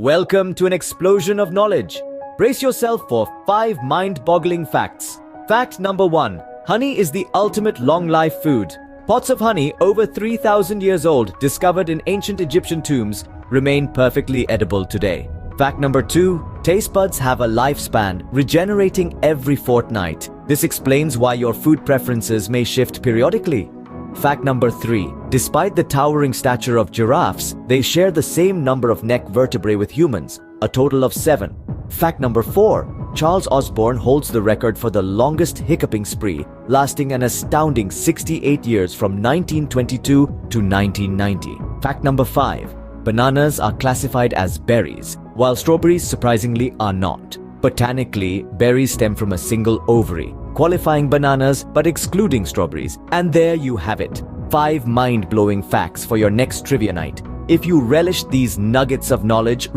Welcome to an explosion of knowledge. Brace yourself for 5 mind-boggling facts. Fact number 1. Honey is the ultimate long-life food. Pots of honey over 3,000 years old, discovered in ancient Egyptian tombs, remain perfectly edible today. Fact number 2. Taste buds have a lifespan, regenerating every fortnight. This explains why your food preferences may shift periodically. Fact number 3. Despite the towering stature of giraffes, they share the same number of neck vertebrae with humans, a total of 7. Fact number 4. Charles Osborne holds the record for the longest hiccuping spree, lasting an astounding 68 years from 1922 to 1990. Fact number 5. Bananas are classified as berries, while strawberries surprisingly are not. Botanically, berries stem from a single ovary, qualifying bananas but excluding strawberries. And there you have it. 5 mind-blowing facts for your next trivia night. If you relished these nuggets of knowledge,